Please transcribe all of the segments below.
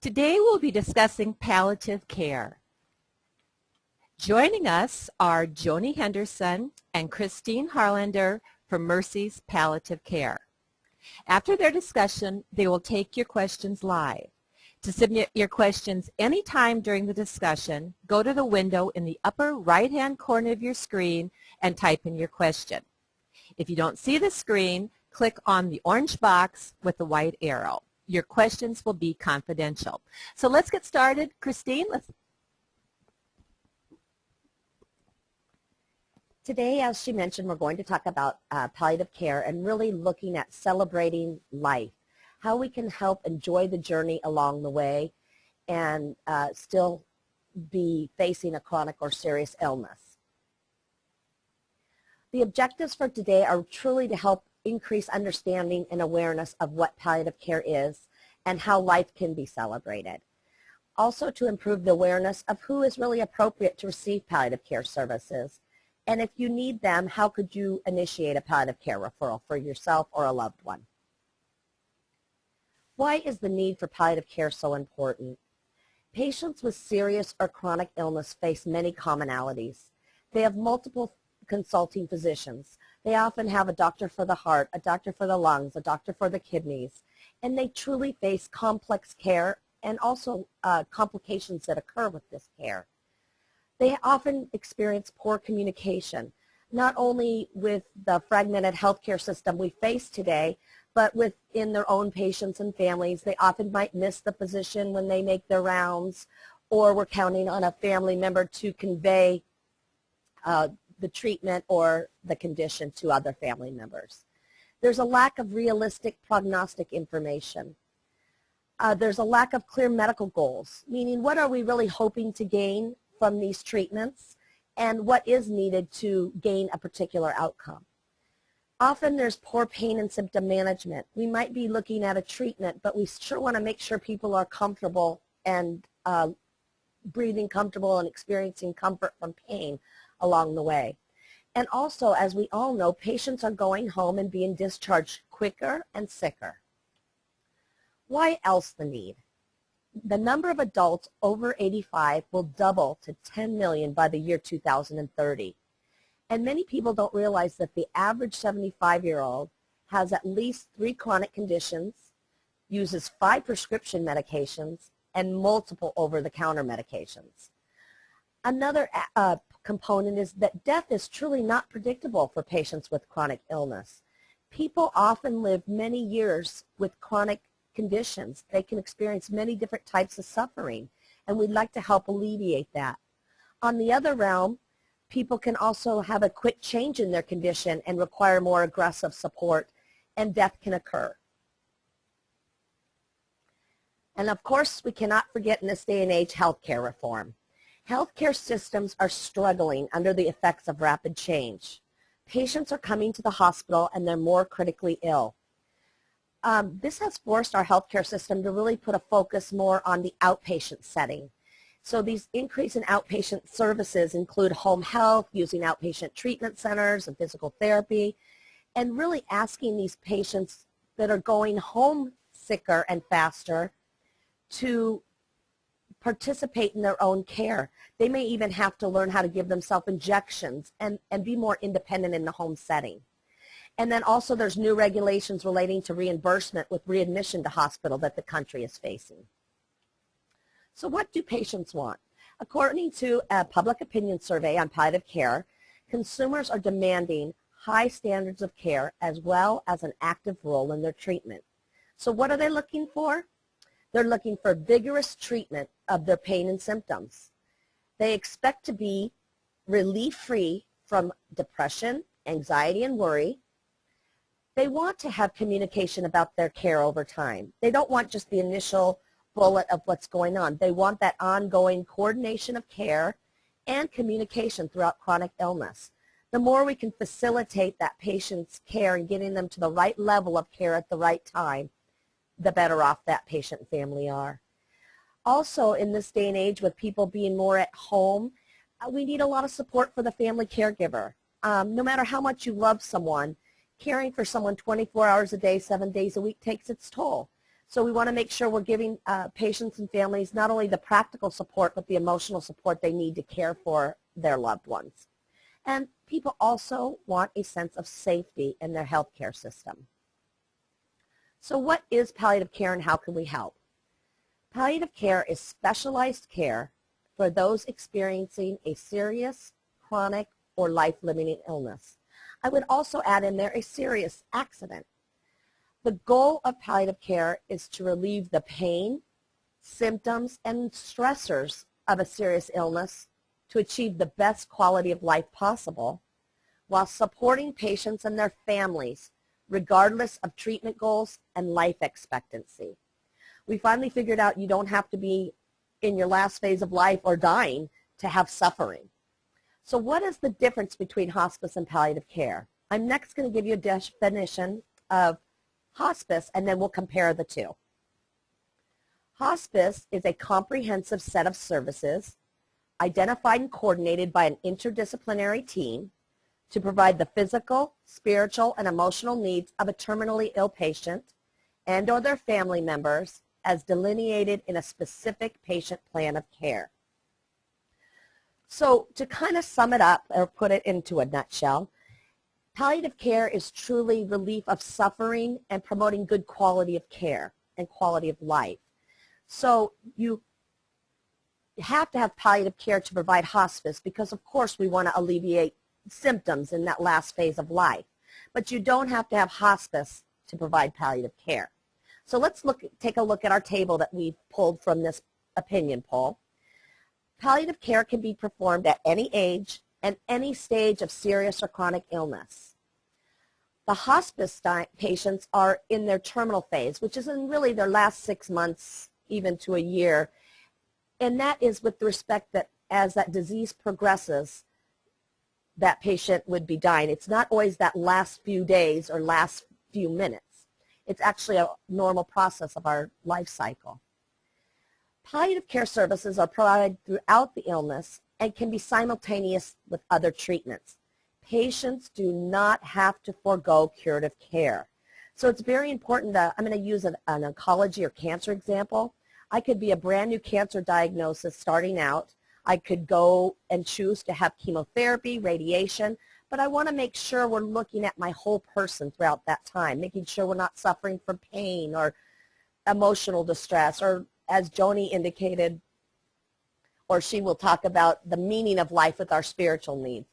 Today we'll be discussing palliative care. Joining us are Joni Henderson and Christine Harlander from Mercy's Palliative Care. After their discussion, they will take your questions live. To submit your questions anytime during the discussion, go to the window in the upper right-hand corner of your screen and type in your question. If you don't see the screen, click on the orange box with the white arrow. Your questions will be confidential. So let's get started. Christine, Today, as she mentioned, we're going to talk about palliative care and really looking at celebrating life, how we can help enjoy the journey along the way and still be facing a chronic or serious illness. The objectives for today are truly to help increase understanding and awareness of what palliative care is and how life can be celebrated. Also to improve the awareness of who is really appropriate to receive palliative care services. And if you need them, how could you initiate a palliative care referral for yourself or a loved one? Why is the need for palliative care so important? Patients with serious or chronic illness face many commonalities. They have multiple consulting physicians. They often have a doctor for the heart, a doctor for the lungs, a doctor for the kidneys, and they truly face complex care and also complications that occur with this care. They often experience poor communication, not only with the fragmented healthcare system we face today, but within their own patients and families. They often might miss the physician when they make their rounds, or we're counting on a family member to convey the treatment or the condition to other family members. There's a lack of realistic prognostic information. There's a lack of clear medical goals, meaning what are we really hoping to gain from these treatments and what is needed to gain a particular outcome. Often there's poor pain and symptom management. We might be looking at a treatment, but we sure want to make sure people are comfortable and breathing comfortable and experiencing comfort from pain along the way. And also, as we all know, patients are going home and being discharged quicker and sicker. Why else the need? The number of adults over 85 will double to 10 million by the year 2030. And many people don't realize that the average 75-year-old has at least 3 chronic conditions, uses 5 prescription medications, and multiple over-the-counter medications. Another component is that death is truly not predictable for patients with chronic illness. People often live many years with chronic conditions. They can experience many different types of suffering, and we'd like to help alleviate that. On the other realm, people can also have a quick change in their condition and require more aggressive support, and death can occur. And of course, we cannot forget in this day and age healthcare reform. Healthcare systems are struggling under the effects of rapid change. Patients are coming to the hospital and they're more critically ill. This has forced our healthcare system to really put a focus more on the outpatient setting. So these increase in outpatient services include home health, using outpatient treatment centers and physical therapy, and really asking these patients that are going home sicker and faster to participate in their own care. They may even have to learn how to give themselves injections and be more independent in the home setting. And then also there's new regulations relating to reimbursement with readmission to hospital that the country is facing. So what do patients want? According to a public opinion survey on palliative care, consumers are demanding high standards of care as well as an active role in their treatment. So what are they looking for? They're looking for vigorous treatment of their pain and symptoms. They expect to be relief-free from depression, anxiety, and worry. They want to have communication about their care over time. They don't want just the initial bullet of what's going on. They want that ongoing coordination of care and communication throughout chronic illness. The more we can facilitate that patient's care and getting them to the right level of care at the right time, the better off that patient and family are. Also, in this day and age with people being more at home, we need a lot of support for the family caregiver. No matter how much you love someone, caring for someone 24 hours a day, 7 days a week takes its toll. So we want to make sure we're giving patients and families not only the practical support, but the emotional support they need to care for their loved ones. And people also want a sense of safety in their healthcare system. So what is palliative care and how can we help? Palliative care is specialized care for those experiencing a serious, chronic, or life-limiting illness. I would also add in there a serious accident. The goal of palliative care is to relieve the pain, symptoms, and stressors of a serious illness to achieve the best quality of life possible while supporting patients and their families regardless of treatment goals and life expectancy. We finally figured out you don't have to be in your last phase of life or dying to have suffering. So what is the difference between hospice and palliative care? I'm next going to give you a definition of hospice, and then we'll compare the two. Hospice is a comprehensive set of services identified and coordinated by an interdisciplinary team to provide the physical, spiritual, and emotional needs of a terminally ill patient and or their family members as delineated in a specific patient plan of care. So to kind of sum it up or put it into a nutshell, palliative care is truly relief of suffering and promoting good quality of care and quality of life. So you have to have palliative care to provide hospice because, of course, we want to alleviate symptoms in that last phase of life. But you don't have to have hospice to provide palliative care. So let's take a look at our table that we pulled from this opinion poll. Palliative care can be performed at any age and any stage of serious or chronic illness. The hospice patients are in their terminal phase, which is in really their last 6 months, even to a year. And that is with the respect that as that disease progresses, that patient would be dying. It's not always that last few days or last few minutes. It's actually a normal process of our life cycle. Palliative care services are provided throughout the illness and can be simultaneous with other treatments. Patients do not have to forego curative care. So it's very important that I'm going to use an oncology or cancer example. I could be a brand new cancer diagnosis starting out. I could go and choose to have chemotherapy, radiation, but I want to make sure we're looking at my whole person throughout that time, making sure we're not suffering from pain or emotional distress, or as Joni indicated, or she will talk about the meaning of life with our spiritual needs.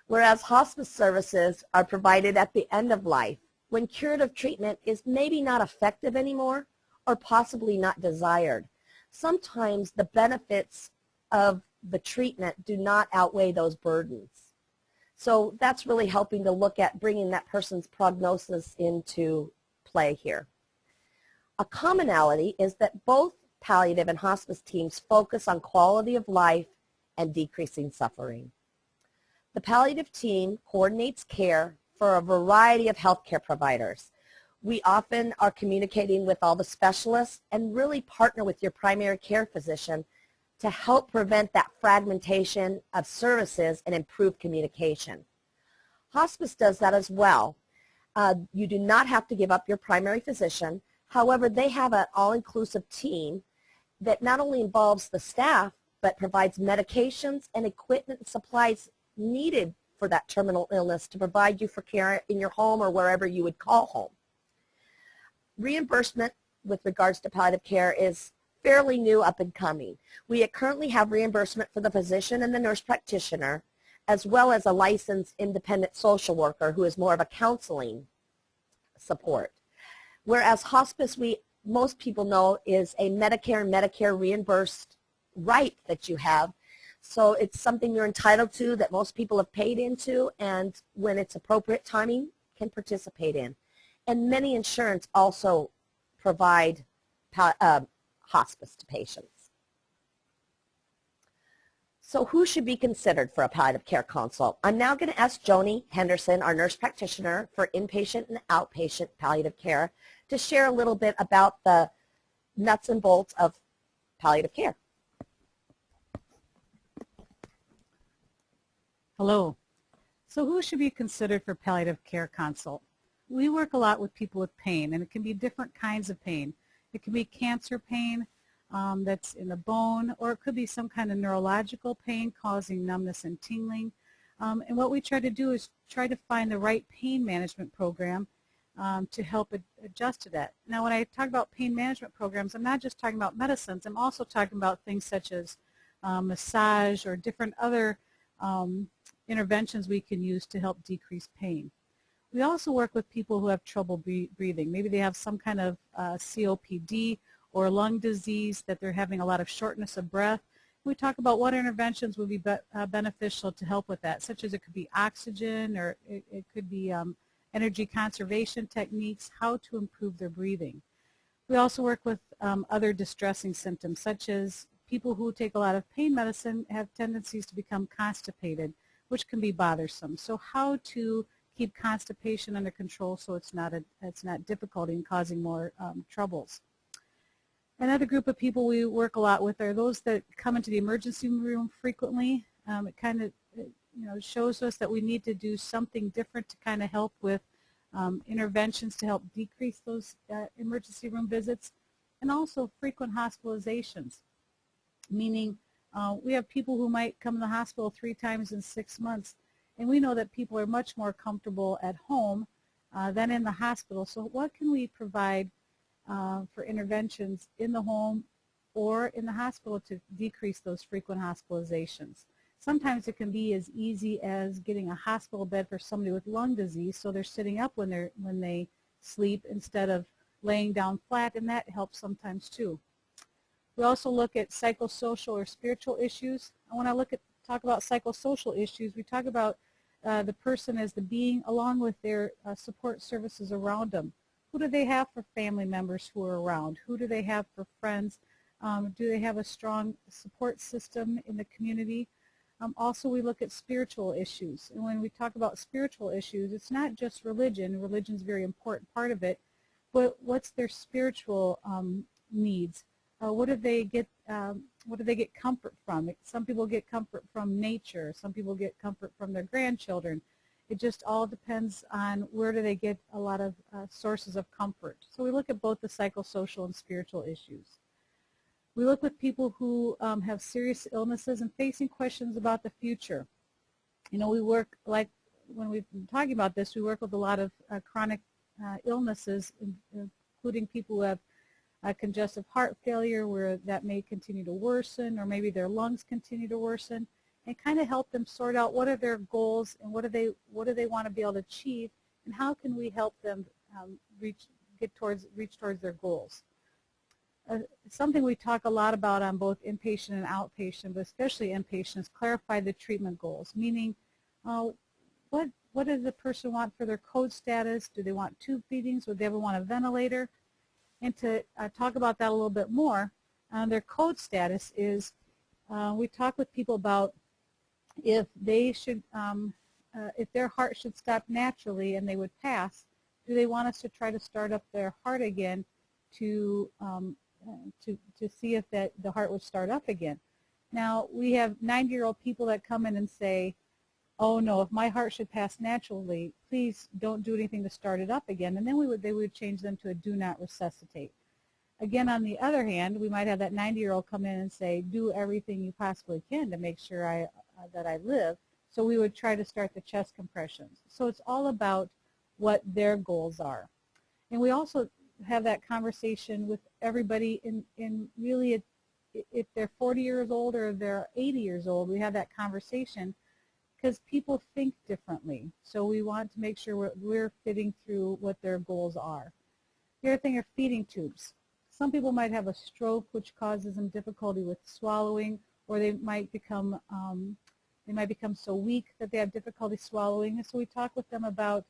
Whereas hospice services are provided at the end of life, when curative treatment is maybe not effective anymore or possibly not desired. Sometimes the benefits of the treatment do not outweigh those burdens. So that's really helping to look at bringing that person's prognosis into play here. A commonality is that both palliative and hospice teams focus on quality of life and decreasing suffering. The palliative team coordinates care for a variety of healthcare providers. We often are communicating with all the specialists and really partner with your primary care physician to help prevent that fragmentation of services and improve communication. Hospice does that as well. You do not have to give up your primary physician. However, they have an all-inclusive team that not only involves the staff, but provides medications and equipment and supplies needed for that terminal illness to provide you for care in your home or wherever you would call home. Reimbursement with regards to palliative care is fairly new, up and coming. We currently have reimbursement for the physician and the nurse practitioner, as well as a licensed independent social worker who is more of a counseling support. Whereas hospice, most people know, is a Medicare and Medicare reimbursed right that you have. So it's something you're entitled to that most people have paid into, and when it's appropriate timing, can participate in. And many insurance also provide hospice to patients. So who should be considered for a palliative care consult? I'm now going to ask Joni Henderson, our nurse practitioner for inpatient and outpatient palliative care, to share a little bit about the nuts and bolts of palliative care. Hello. So who should be considered for palliative care consult? we work a lot with people with pain, and it can be different kinds of pain. It can be cancer pain that's in the bone, or it could be some kind of neurological pain causing numbness and tingling. And what we try to do is try to find the right pain management program to help adjust to that. Now, when I talk about pain management programs, I'm not just talking about medicines. I'm also talking about things such as massage or different other interventions we can use to help decrease pain. We also work with people who have trouble breathing. Maybe they have some kind of COPD or lung disease that they're having a lot of shortness of breath. We talk about what interventions would be beneficial to help with that, such as it could be oxygen, or it could be energy conservation techniques, how to improve their breathing. We also work with other distressing symptoms, such as people who take a lot of pain medicine have tendencies to become constipated, which can be bothersome. So how to keep constipation under control so it's not difficulty and causing more troubles. Another group of people we work a lot with are those that come into the emergency room frequently. It kind of shows us that we need to do something different to kind of help with interventions to help decrease those emergency room visits, and also frequent hospitalizations, meaning we have people who might come to the hospital 3 times in 6 months, and we know that people are much more comfortable at home than in the hospital. So what can we provide for interventions in the home or in the hospital to decrease those frequent hospitalizations? Sometimes it can be as easy as getting a hospital bed for somebody with lung disease, so they're sitting up when they sleep instead of laying down flat, and that helps sometimes too. We also look at psychosocial or spiritual issues. And when I talk about psychosocial issues, we talk about the person as the being along with their support services around them. Who do they have for family members who are around? Who do they have for friends? Do they have a strong support system in the community? Also, we look at spiritual issues. And when we talk about spiritual issues, it's not just religion. Religion's a very important part of it. But what's their spiritual needs? What do they get comfort from? Some people get comfort from nature. Some people get comfort from their grandchildren. It just all depends on where do they get a lot of sources of comfort. So we look at both the psychosocial and spiritual issues. We look with people who have serious illnesses and facing questions about the future. We work, like when we've been talking about this, we work with a lot of chronic illnesses, including people who have congestive heart failure, where that may continue to worsen, or maybe their lungs continue to worsen, and kind of help them sort out what are their goals and what do they want to be able to achieve, and how can we help them reach towards their goals. Something we talk a lot about on both inpatient and outpatient, but especially inpatient, is clarify the treatment goals, meaning what does the person want for their code status? Do they want tube feedings? Would they ever want a ventilator? And to talk about that a little bit more, their code status is, we talk with people about if they should, if their heart should stop naturally and they would pass, do they want us to try to start up their heart again to see if the heart would start up again? Now, we have 90-year-old people that come in and say, oh no, if my heart should pass naturally, please don't do anything to start it up again. And then they would change them to a do not resuscitate. Again, on the other hand, we might have that 90-year-old come in and say, do everything you possibly can to make sure that I live. So we would try to start the chest compressions. So it's all about what their goals are. And we also have that conversation with everybody in really, if they're 40 years old or they're 80 years old, we have that conversation because people think differently. So we want to make sure we're fitting through what their goals are. The other thing are feeding tubes. Some people might have a stroke, which causes them difficulty with swallowing, or they might become so weak that they have difficulty swallowing. And so we talk with them about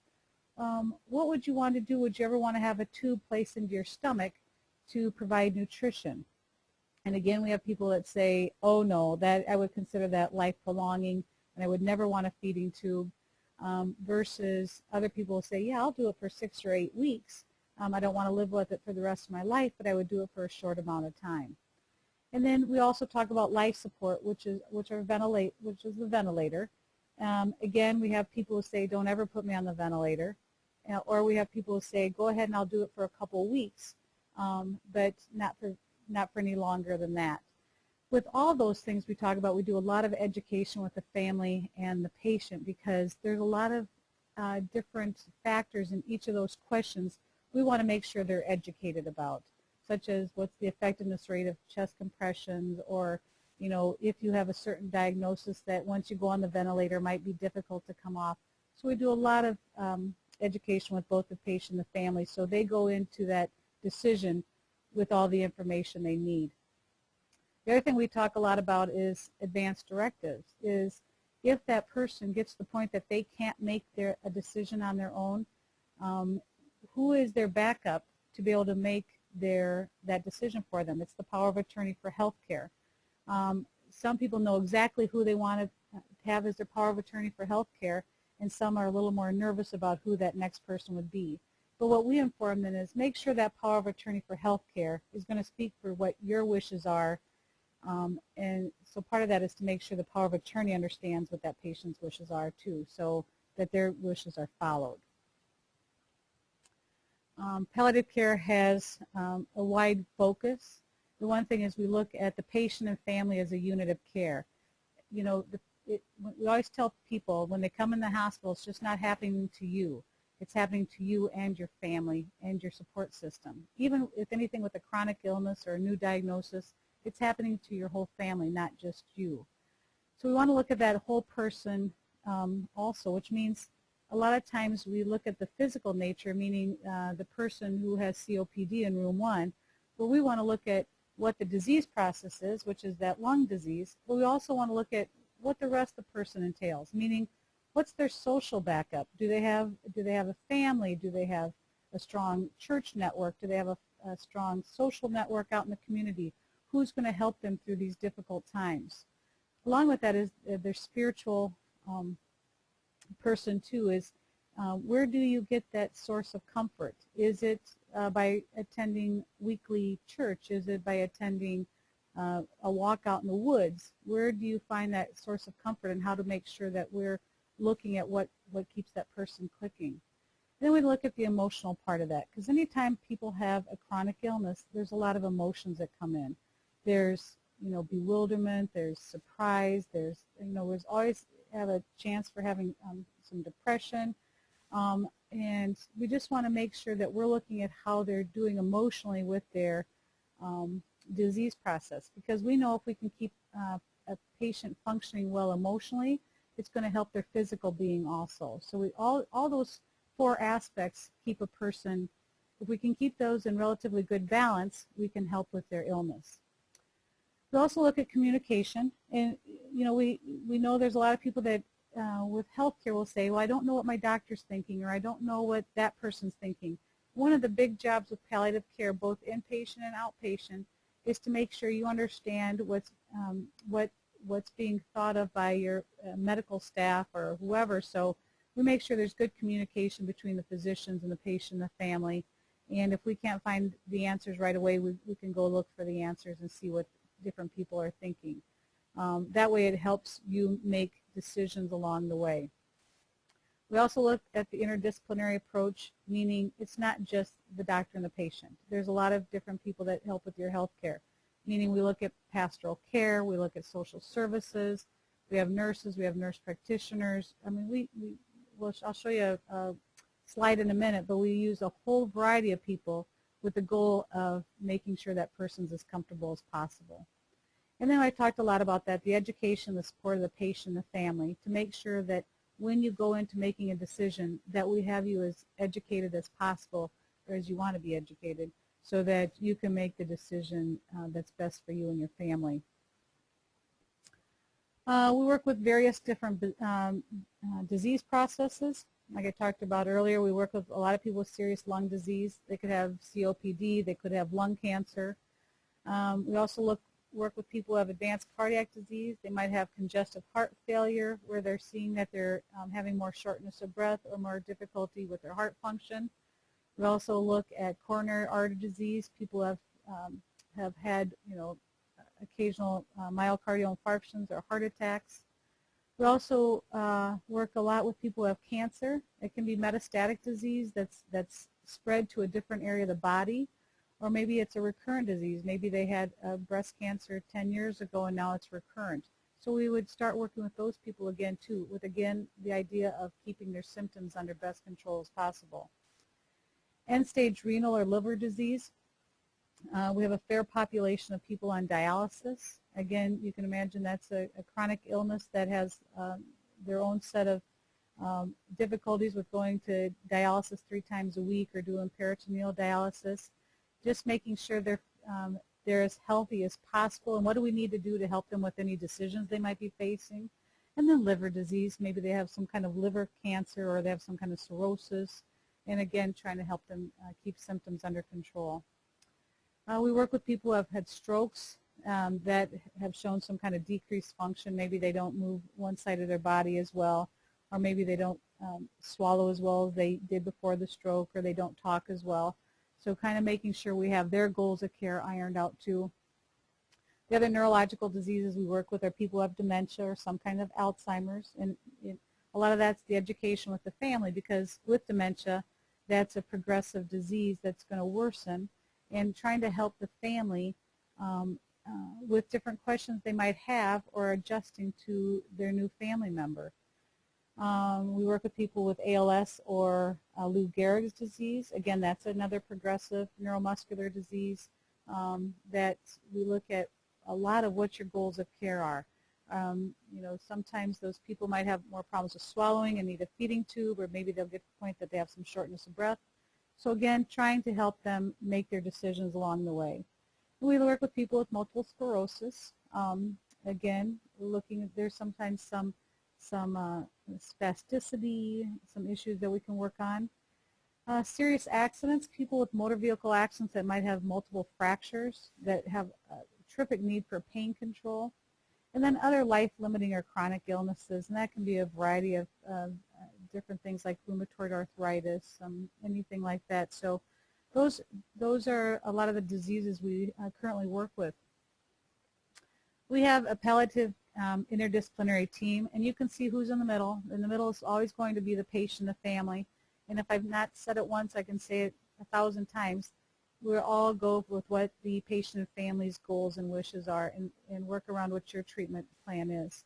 what would you want to do? Would you ever want to have a tube placed into your stomach to provide nutrition? And again, we have people that say, oh no, that I would consider that life prolonging, and I would never want a feeding tube, versus other people say, yeah, I'll do it for 6 or 8 weeks. I don't want to live with it for the rest of my life, but I would do it for a short amount of time. And then we also talk about life support, which is the ventilator. Again, we have people who say, don't ever put me on the ventilator. or we have people who say, go ahead and I'll do it for a couple of weeks, but not for any longer than that. With all those things we talk about, we do a lot of education with the family and the patient because there's a lot of different factors in each of those questions we want to make sure they're educated about, such as what's the effectiveness rate of chest compressions, or if you have a certain diagnosis that once you go on the ventilator might be difficult to come off. So we do a lot of education with both the patient and the family so they go into that decision with all the information they need. The other thing we talk a lot about is advanced directives, is if that person gets to the point that they can't make a decision on their own, who is their backup to be able to make that decision for them? It's the power of attorney for health care. Some people know exactly who they want to have as their power of attorney for health care, and some are a little more nervous about who that next person would be. But what we inform them is make sure that power of attorney for health care is going to speak for what your wishes are. And so part of that is to make sure the power of attorney understands what that patient's wishes are too, so that their wishes are followed. Palliative care has a wide focus. The one thing is we look at the patient and family as a unit of care. We always tell people when they come in the hospital, it's just not happening to you. It's happening to you and your family and your support system. Even if anything with a chronic illness or a new diagnosis, it's happening to your whole family, not just you. So we want to look at that whole person also, which means a lot of times we look at the physical nature, meaning the person who has COPD in room 1, but we want to look at what the disease process is, which is that lung disease, but we also want to look at what the rest of the person entails, meaning what's their social backup? Do they have a family? Do they have a strong church network? Do they have a strong social network out in the community? Who's going to help them through these difficult times? Along with that is their spiritual person too, is where do you get that source of comfort? Is it by attending weekly church? Is it by attending a walk out in the woods? Where do you find that source of comfort, and how to make sure that we're looking at what keeps that person clicking? Then we look at the emotional part of that, because anytime people have a chronic illness, there's a lot of emotions that come in. There's bewilderment, there's surprise, there's always have a chance for having some depression, and we just want to make sure that we're looking at how they're doing emotionally with their disease process, because we know if we can keep a patient functioning well emotionally, it's going to help their physical being also. So all those 4 aspects keep a person, if we can keep those in relatively good balance, we can help with their illness. We also look at communication, and we know there's a lot of people that with healthcare will say, well, I don't know what my doctor's thinking, or I don't know what that person's thinking. One of the big jobs with palliative care, both inpatient and outpatient, is to make sure you understand what's being thought of by your medical staff or whoever. So we make sure there's good communication between the physicians and the patient and the family. And if we can't find the answers right away, we can go look for the answers and see what different people are thinking. That way it helps you make decisions along the way. We also look at the interdisciplinary approach, meaning it's not just the doctor and the patient. There's a lot of different people that help with your health care, meaning we look at pastoral care, we look at social services, we have nurses, we have nurse practitioners. I mean, I'll show you a slide in a minute, but we use a whole variety of people with the goal of making sure that person's as comfortable as possible. And then I talked a lot about that, the education, the support of the patient, the family, to make sure that when you go into making a decision that we have you as educated as possible, or as you want to be educated, so that you can make the decision that's best for you and your family. We work with various different disease processes. Like I talked about earlier, we work with a lot of people with serious lung disease. They could have COPD, they could have lung cancer. We also work with people who have advanced cardiac disease. They might have congestive heart failure, where they're seeing that they're having more shortness of breath or more difficulty with their heart function. We also look at coronary artery disease. People have had occasional myocardial infarctions or heart attacks. We also work a lot with people who have cancer. It can be metastatic disease that's spread to a different area of the body, or maybe it's a recurrent disease. Maybe they had breast cancer 10 years ago and now it's recurrent. So we would start working with those people again too, with again the idea of keeping their symptoms under best control as possible. End-stage renal or liver disease. We have a fair population of people on dialysis. Again, you can imagine that's a chronic illness that has their own set of difficulties with going to dialysis 3 times a week or doing peritoneal dialysis. Just making sure they're as healthy as possible, and what do we need to do to help them with any decisions they might be facing. And then liver disease, maybe they have some kind of liver cancer or they have some kind of cirrhosis, and again trying to help them keep symptoms under control. We work with people who have had strokes that have shown some kind of decreased function. Maybe they don't move one side of their body as well, or maybe they don't swallow as well as they did before the stroke, or they don't talk as well. So kind of making sure we have their goals of care ironed out too. The other neurological diseases we work with are people who have dementia or some kind of Alzheimer's, and a lot of that's the education with the family, because with dementia, that's a progressive disease that's going to worsen, and trying to help the family with different questions they might have or adjusting to their new family member. We work with people with ALS or Lou Gehrig's disease. Again, that's another progressive neuromuscular disease that we look at a lot of what your goals of care are. You know, sometimes those people might have more problems with swallowing and need a feeding tube, or maybe they'll get to the point that they have some shortness of breath. So again, trying to help them make their decisions along the way. We work with people with multiple sclerosis. Again, looking at, there's sometimes some spasticity, some issues that we can work on. Serious accidents, people with motor vehicle accidents that might have multiple fractures, that have a terrific need for pain control. And then other life-limiting or chronic illnesses, and that can be a variety of different things like rheumatoid arthritis, anything like that. So those are a lot of the diseases we currently work with. We have a palliative interdisciplinary team, and you can see who's in the middle. In the middle is always going to be the patient, the family, and if I've not said it once, I can say it 1,000 times. We'll all go with what the patient and family's goals and wishes are, and work around what your treatment plan is.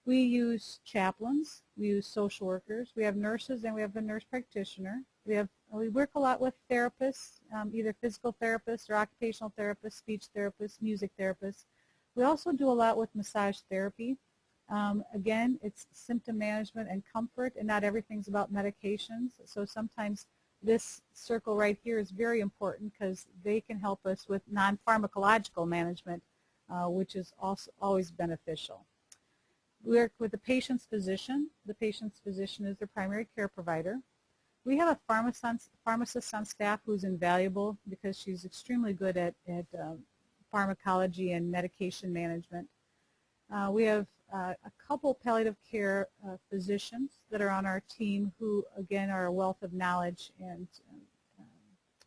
We use chaplains, we use social workers, we have nurses, and we have a nurse practitioner. We work a lot with therapists, either physical therapists or occupational therapists, speech therapists, music therapists. We also do a lot with massage therapy. Again, it's symptom management and comfort, and not everything's about medications. So sometimes this circle right here is very important because they can help us with non-pharmacological management, which is also always beneficial. We work with the patient's physician. The patient's physician is their primary care provider. We have a pharmacist on staff who's invaluable because she's extremely good at pharmacology and medication management. We have a couple palliative care physicians that are on our team who, again, are a wealth of knowledge and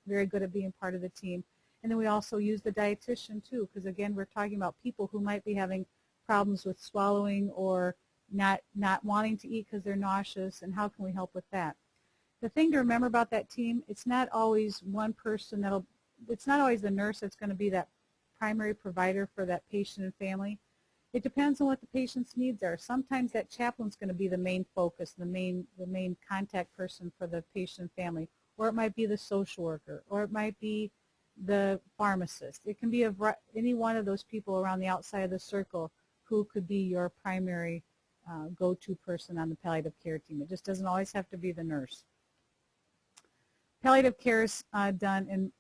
very good at being part of the team. And then we also use the dietitian too, because again, we're talking about people who might be having problems with swallowing or not wanting to eat because they're nauseous, and how can we help with that? The thing to remember about that team, it's not always one person it's not always the nurse that's going to be that primary provider for that patient and family. It depends on what the patient's needs are. Sometimes that chaplain's going to be the main focus, the main contact person for the patient and family, or it might be the social worker, or it might be the pharmacist. It can be any one of those people around the outside of the circle who could be your primary go-to person on the palliative care team. It just doesn't always have to be the nurse. Palliative care is done in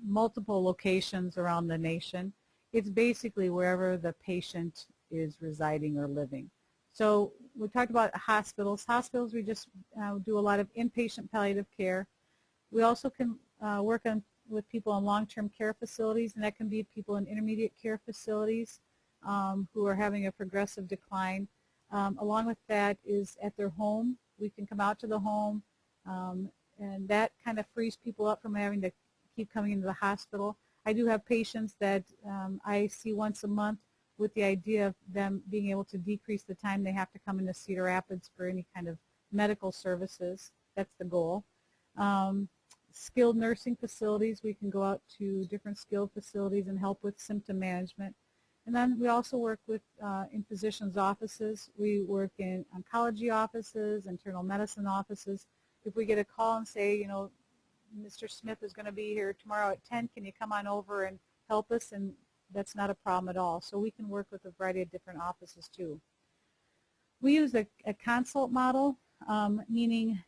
multiple locations around the nation. It's basically wherever the patient is residing or living. So we talked about hospitals. Hospitals, we just do a lot of inpatient palliative care. We also can work with people in long-term care facilities, and that can be people in intermediate care facilities who are having a progressive decline. Along with that is at their home. We can come out to the home, and that kind of frees people up from having to keep coming into the hospital. I do have patients that I see once a month with the idea of them being able to decrease the time they have to come into Cedar Rapids for any kind of medical services. That's the goal. Skilled nursing facilities, we can go out to different skilled facilities and help with symptom management. And then we also work with in physicians' offices. We work in oncology offices, internal medicine offices. If we get a call and say, you know, Mr. Smith is going to be here tomorrow at 10, can you come on over and help us? And that's not a problem at all. So we can work with a variety of different offices too. We use a consult model, meaning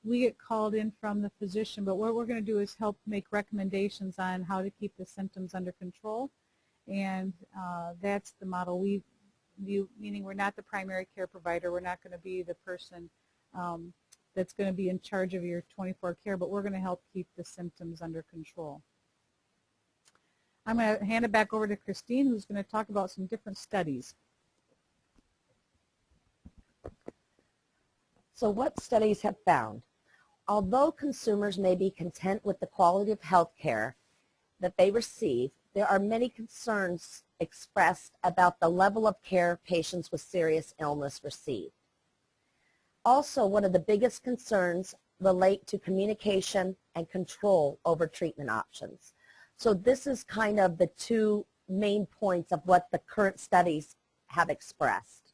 we get called in from the physician, but what we're going to do is help make recommendations on how to keep the symptoms under control. And that's the model we view, meaning we're not the primary care provider. We're not going to be the person that's going to be in charge of your 24 care, but we're going to help keep the symptoms under control. I'm going to hand it back over to Christine, who's going to talk about some different studies. So what studies have found? Although consumers may be content with the quality of health care that they receive, there are many concerns expressed about the level of care patients with serious illness receive. Also, one of the biggest concerns relate to communication and control over treatment options. So this is kind of the two main points of what the current studies have expressed.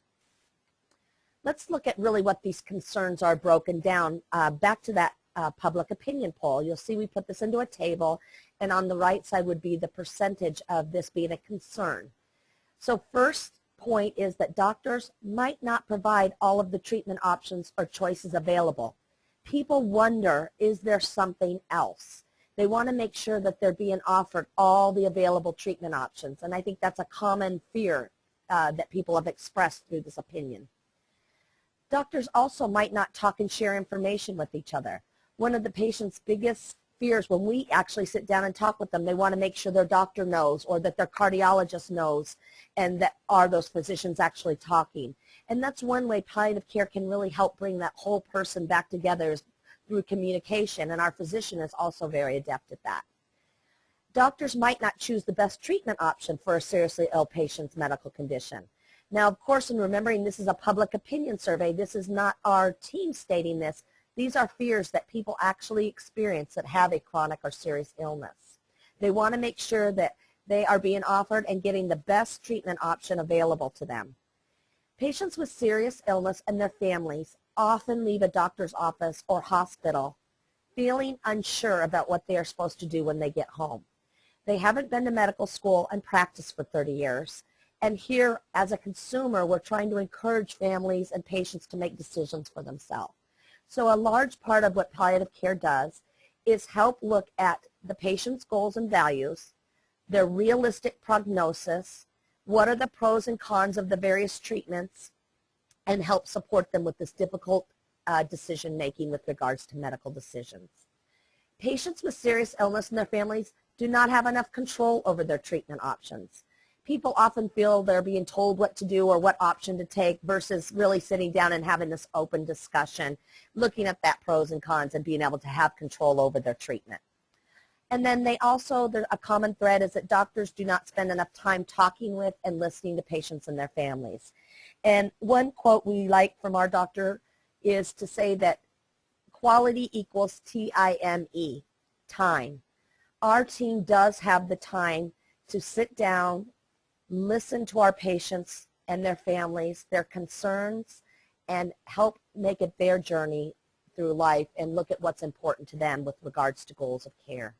Let's look at really what these concerns are broken down. Back to that public opinion poll. You'll see we put this into a table, and on the right side would be the percentage of this being a concern. So first point is that doctors might not provide all of the treatment options or choices available. People wonder, is there something else? They want to make sure that they're being offered all the available treatment options, and I think that's a common fear that people have expressed through this opinion. Doctors also might not talk and share information with each other. One of the patient's biggest fears when we actually sit down and talk with them, they want to make sure their doctor knows or that their cardiologist knows and that are those physicians actually talking. And that's one way palliative care can really help bring that whole person back together is through communication, and our physician is also very adept at that. Doctors might not choose the best treatment option for a seriously ill patient's medical condition. Now, of course, in remembering this is a public opinion survey, this is not our team stating this. These are fears that people actually experience that have a chronic or serious illness. They want to make sure that they are being offered and getting the best treatment option available to them. Patients with serious illness and their families often leave a doctor's office or hospital feeling unsure about what they are supposed to do when they get home. They haven't been to medical school and practiced for 30 years. And here, as a consumer, we're trying to encourage families and patients to make decisions for themselves. So a large part of what palliative care does is help look at the patient's goals and values, their realistic prognosis, what are the pros and cons of the various treatments, and help support them with this difficult decision-making with regards to medical decisions. Patients with serious illness and their families do not have enough control over their treatment options. People often feel they're being told what to do or what option to take versus really sitting down and having this open discussion, looking at that pros and cons and being able to have control over their treatment. And then a common thread is that doctors do not spend enough time talking with and listening to patients and their families. And one quote we like from our doctor is to say that quality equals T-I-M-E, time. Our team does have the time to sit down, listen to our patients and their families, their concerns, and help make it their journey through life and look at what's important to them with regards to goals of care.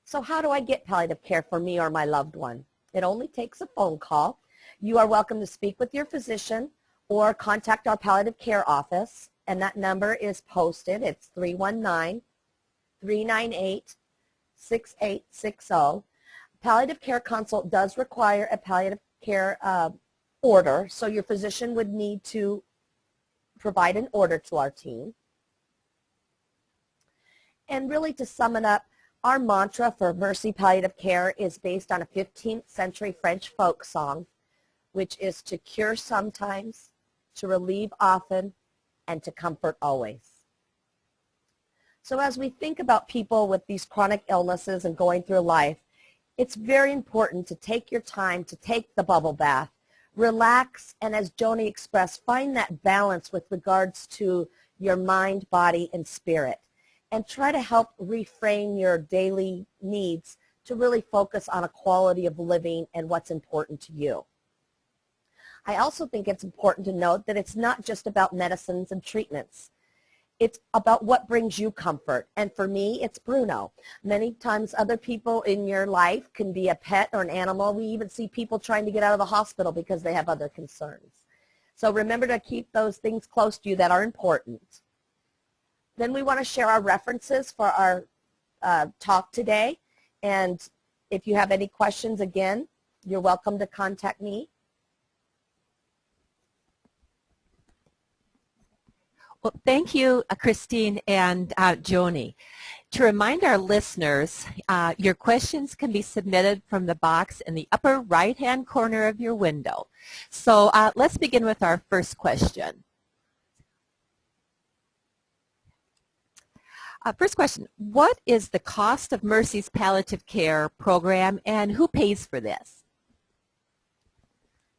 So how do I get palliative care for me or my loved one? It only takes a phone call. You are welcome to speak with your physician or contact our palliative care office, and that number is posted. It's 319-398-6860. Palliative care consult does require a palliative care order, so your physician would need to provide an order to our team. And really, to sum it up, our mantra for Mercy Palliative Care is based on a 15th century French folk song, which is to cure sometimes, to relieve often, and to comfort always. So as we think about people with these chronic illnesses and going through life, It's very important to take your time to take the bubble bath, relax, and as Joni expressed, find that balance with regards to your mind, body, and spirit. And try to help reframe your daily needs to really focus on a quality of living and what's important to you. I also think it's important to note that it's not just about medicines and treatments. It's about what brings you comfort. And for me, it's Bruno. Many times other people in your life can be a pet or an animal. We even see people trying to get out of the hospital because they have other concerns. So remember to keep those things close to you that are important. Then we want to share our references for our talk today. And if you have any questions, again, you're welcome to contact me. Well, thank you, Christine and Joni. To remind our listeners, your questions can be submitted from the box in the upper right-hand corner of your window. So let's begin with our first question. First question, what is the cost of Mercy's palliative care program and who pays for this?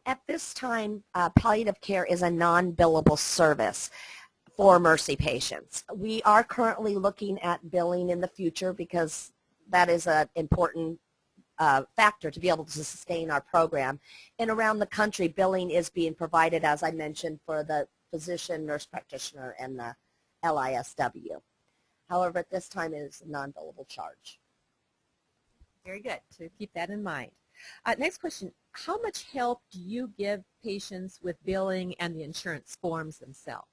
At this time, palliative care is a non-billable service for Mercy patients. We are currently looking at billing in the future because that is an important factor to be able to sustain our program. And around the country, billing is being provided, as I mentioned, for the physician, nurse practitioner, and the LISW. However, at this time, it is a non-billable charge. Very good, to keep that in mind. Next question, how much help do you give patients with billing and the insurance forms themselves?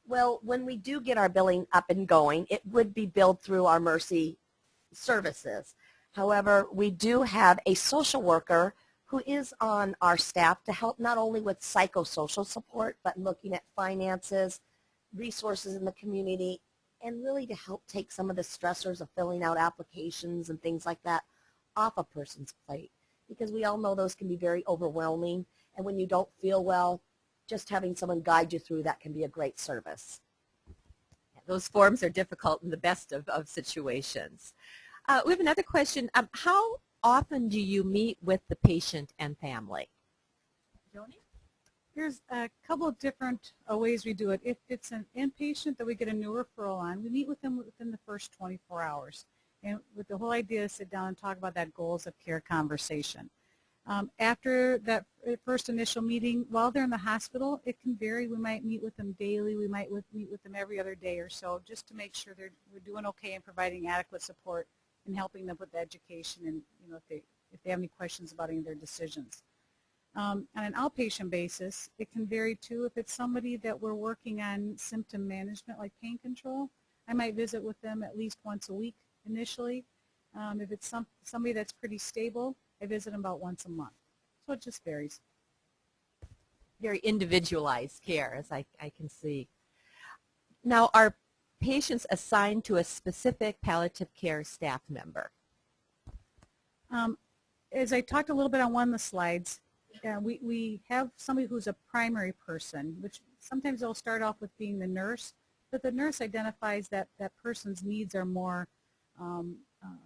Well, when we do get our billing up and going, it would be billed through our Mercy services. However, we do have a social worker who is on our staff to help not only with psychosocial support, but looking at finances, resources in the community, and really to help take some of the stressors of filling out applications and things like that off a person's plate. Because we all know those can be very overwhelming, and when you don't feel well, just having someone guide you through that can be a great service. Those forms are difficult in the best of situations. We have another question. How often do you meet with the patient and family? Joni? There's a couple of different ways we do it. If it's an inpatient that we get a new referral on, we meet with them within the first 24 hours. And with the whole idea to sit down and talk about that goals of care conversation. After that first initial meeting, while they're in the hospital, it can vary. We might meet with them daily. We might meet with them every other day or so, just to make sure we're doing okay and providing adequate support and helping them with the education and if they have any questions about any of their decisions. On an outpatient basis, it can vary too. If it's somebody that we're working on symptom management like pain control, I might visit with them at least once a week initially. If it's somebody that's pretty stable, I visit them about once a month. So it just varies. Very individualized care, as I can see. Now, are patients assigned to a specific palliative care staff member? As I talked a little bit on one of the slides, we have somebody who's a primary person, which sometimes they'll start off with being the nurse, but the nurse identifies that that person's needs are more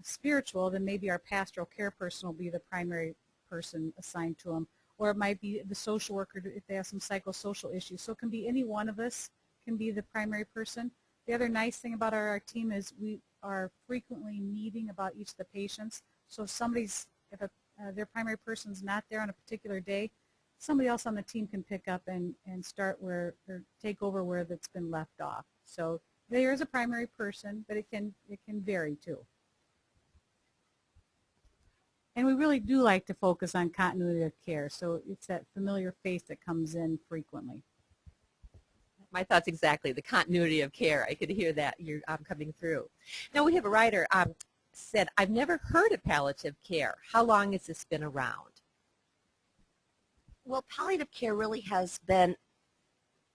spiritual, then maybe our pastoral care person will be the primary person assigned to them, or it might be the social worker if they have some psychosocial issues. So it can be any one of us can be the primary person. The other nice thing about our team is we are frequently meeting about each of the patients. So if their primary person's not there on a particular day, somebody else on the team can pick up and start or take over where that's been left off. So there is a primary person, but it can vary too. And we really do like to focus on continuity of care, so it's that familiar face that comes in frequently. My thoughts exactly, the continuity of care. I could hear that you're coming through. Now we have a writer said, I've never heard of palliative care. How long has this been around? Well, palliative care really has been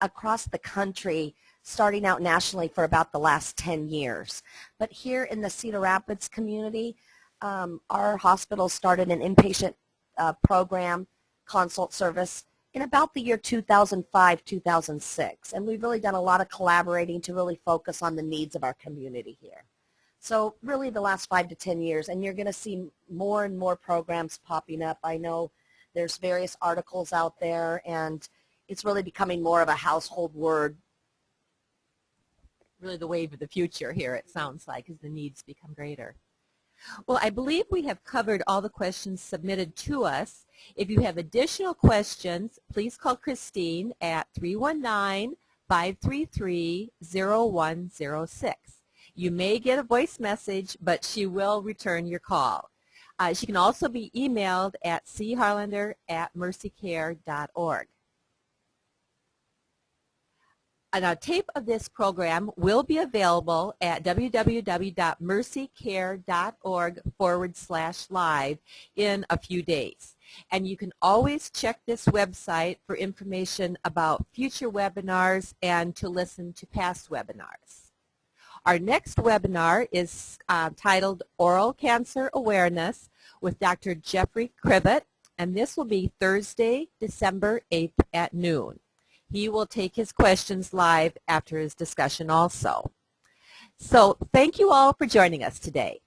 across the country, starting out nationally for about the last 10 years. But here in the Cedar Rapids community, our hospital started an inpatient program consult service in about the year 2005, 2006. And we've really done a lot of collaborating to really focus on the needs of our community here. So really the last 5 to 10 years, and you're going to see more and more programs popping up. I know there's various articles out there, and it's really becoming more of a household word. Really the wave of the future here, it sounds like, as the needs become greater. Well, I believe we have covered all the questions submitted to us. If you have additional questions, please call Christine at 319-533-0106. You may get a voice message, but she will return your call. She can also be emailed at charlander@mercycare.org. And a tape of this program will be available at www.mercycare.org/live in a few days. And you can always check this website for information about future webinars and to listen to past webinars. Our next webinar is titled Oral Cancer Awareness with Dr. Jeffrey Cribbett, and this will be Thursday, December 8th at noon. He will take his questions live after his discussion also. So thank you all for joining us today.